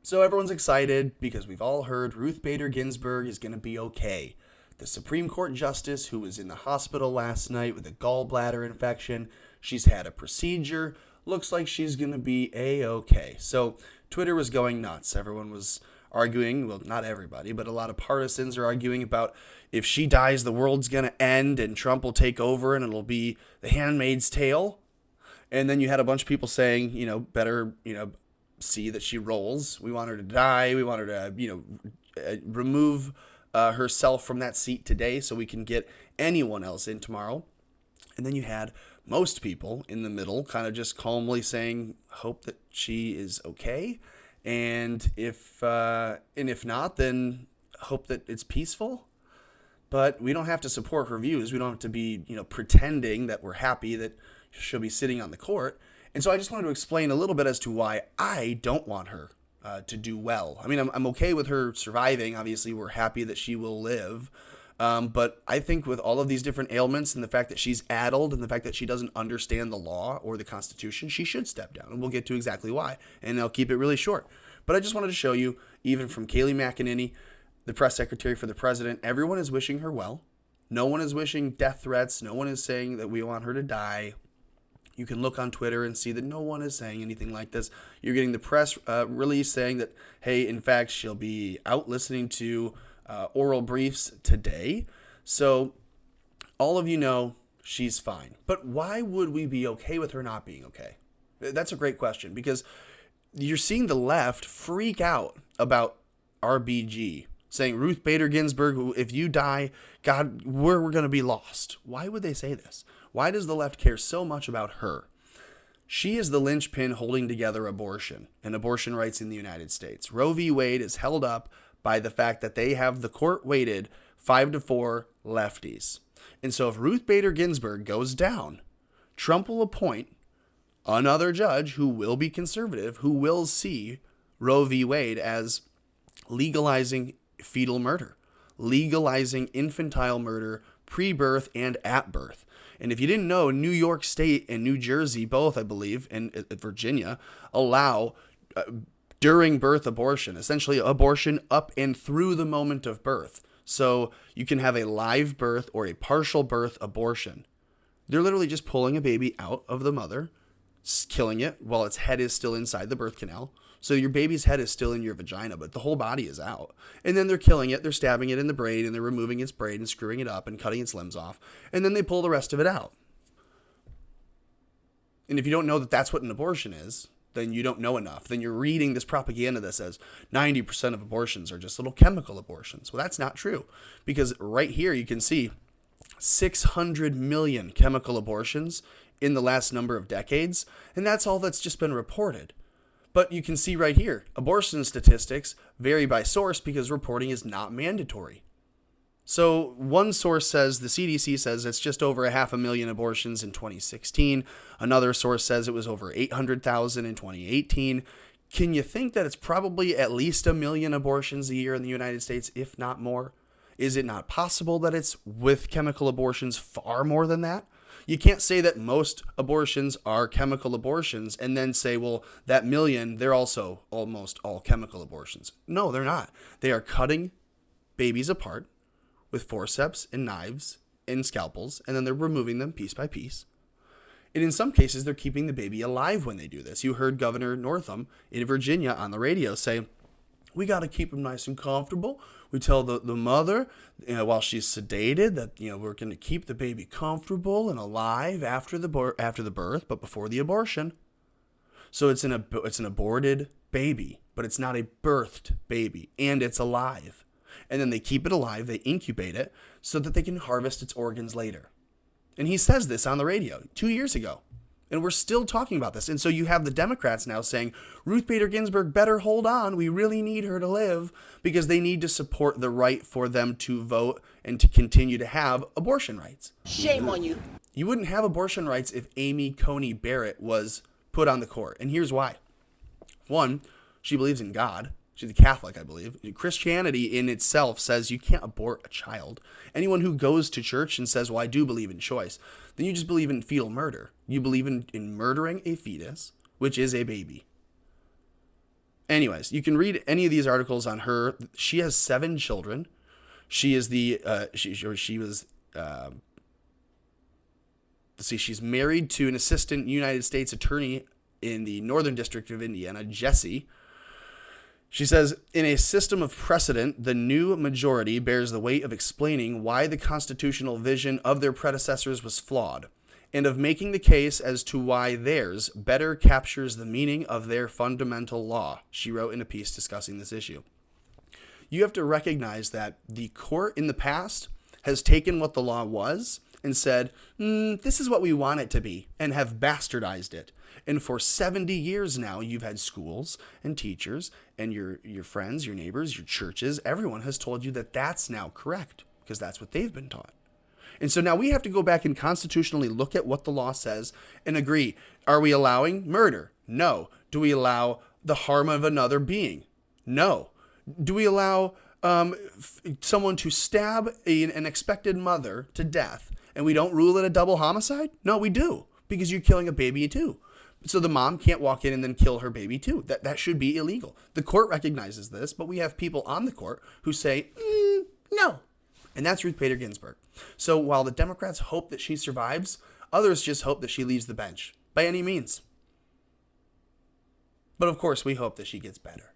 So everyone's excited because we've all heard Ruth Bader Ginsburg is going to be okay. The Supreme Court Justice, who was in the hospital last night with a gallbladder infection, she's had a procedure. Looks like she's going to be A-okay. So Twitter was going nuts. Everyone was arguing, well, not everybody, but a lot of partisans are arguing about if she dies, the world's going to end and Trump will take over and it'll be the Handmaid's Tale. And then you had a bunch of people saying, better, see that she rolls. We want her to die. We want her to, remove herself from that seat today so we can get anyone else in tomorrow. And then you had most people in the middle kind of just calmly saying, hope that she is okay. And if not, then hope that it's peaceful. But we don't have to support her views. We don't have to be, pretending that we're happy that she'll be sitting on the court. And so I just wanted to explain a little bit as to why I don't want her to do well. I mean, I'm okay with her surviving. Obviously, we're happy that she will live. But I think with all of these different ailments and the fact that she's addled and the fact that she doesn't understand the law or the Constitution, she should step down. And we'll get to exactly why. And I'll keep it really short. But I just wanted to show you, even from Kayleigh McEnany, the press secretary for the president, everyone is wishing her well. No one is wishing death threats. No one is saying that we want her to die. You can look on Twitter and see that no one is saying anything like this. You're getting the press release saying that, hey, in fact, she'll be out listening to oral briefs today. So all of you know she's fine. But why would we be okay with her not being okay? That's a great question, because you're seeing the left freak out about RBG, saying Ruth Bader Ginsburg, if you die, God, we're going to be lost. Why would they say this? Why does the left care so much about her? She is the linchpin holding together abortion and abortion rights in the United States. Roe V. Wade is held up by the fact that they have the court weighted 5-4 lefties. And so if Ruth Bader Ginsburg goes down, Trump will appoint another judge who will be conservative, who will see Roe v. Wade as legalizing fetal murder, legalizing infantile murder pre-birth and at birth. And if you didn't know, New York State and New Jersey, both, I believe, and Virginia, allow during birth abortion, essentially abortion up and through the moment of birth. So you can have a live birth or a partial birth abortion. They're literally just pulling a baby out of the mother, killing it while its head is still inside the birth canal. So your baby's head is still in your vagina, but the whole body is out. And then they're killing it, they're stabbing it in the brain, and they're removing its brain and screwing it up and cutting its limbs off. And then they pull the rest of it out. And if you don't know that that's what an abortion is, then you don't know enough. Then you're reading this propaganda that says 90% of abortions are just little chemical abortions. Well, that's not true, because right here you can see 600 million chemical abortions in the last number of decades, and that's all that's just been reported. But you can see right here, abortion statistics vary by source because reporting is not mandatory. So one source says, the CDC says it's just over 500,000 abortions in 2016. Another source says it was over 800,000 in 2018. Can you think that it's probably at least 1 million abortions a year in the United States, if not more? Is it not possible that it's with chemical abortions far more than that? You can't say that most abortions are chemical abortions and then say, well, that million, they're also almost all chemical abortions. No, they're not. They are cutting babies apart with forceps and knives and scalpels, and then they're removing them piece by piece. And in some cases, they're keeping the baby alive when they do this. You heard Governor Northam in Virginia on the radio say, we got to keep them nice and comfortable. We tell the mother, while she's sedated, that we're going to keep the baby comfortable and alive after the birth, but before the abortion. So it's an aborted baby, but it's not a birthed baby, and it's alive. And then they keep it alive, they incubate it, so that they can harvest its organs later. And he says this on the radio 2 years ago. And we're still talking about this. And so you have the Democrats now saying, Ruth Bader Ginsburg better hold on. We really need her to live, because they need to support the right for them to vote and to continue to have abortion rights. Shame on you. You wouldn't have abortion rights if Amy Coney Barrett was put on the court. And here's why. One, she believes in God. She's a Catholic, I believe. Christianity in itself says you can't abort a child. Anyone who goes to church and says, well, I do believe in choice, then you just believe in fetal murder. You believe in murdering a fetus, which is a baby. Anyways, you can read any of these articles on her. She has 7 children. She is she's married to an assistant United States attorney in the Northern District of Indiana, Jesse. She says, in a system of precedent, the new majority bears the weight of explaining why the constitutional vision of their predecessors was flawed, and of making the case as to why theirs better captures the meaning of their fundamental law, she wrote in a piece discussing this issue. You have to recognize that the court in the past has taken what the law was and said, this is what we want it to be, and have bastardized it. And for 70 years now, you've had schools and teachers and your friends, your neighbors, your churches. Everyone has told you that that's now correct because that's what they've been taught. And so now we have to go back and constitutionally look at what the law says and agree. Are we allowing murder? No. Do we allow the harm of another being? No. Do we allow someone to stab an expected mother to death and we don't rule it a double homicide? No, we do, because you're killing a baby too. So the mom can't walk in and then kill her baby too. That should be illegal. The court recognizes this, but we have people on the court who say, no. And that's Ruth Bader Ginsburg. So while the Democrats hope that she survives, others just hope that she leaves the bench by any means. But of course, we hope that she gets better.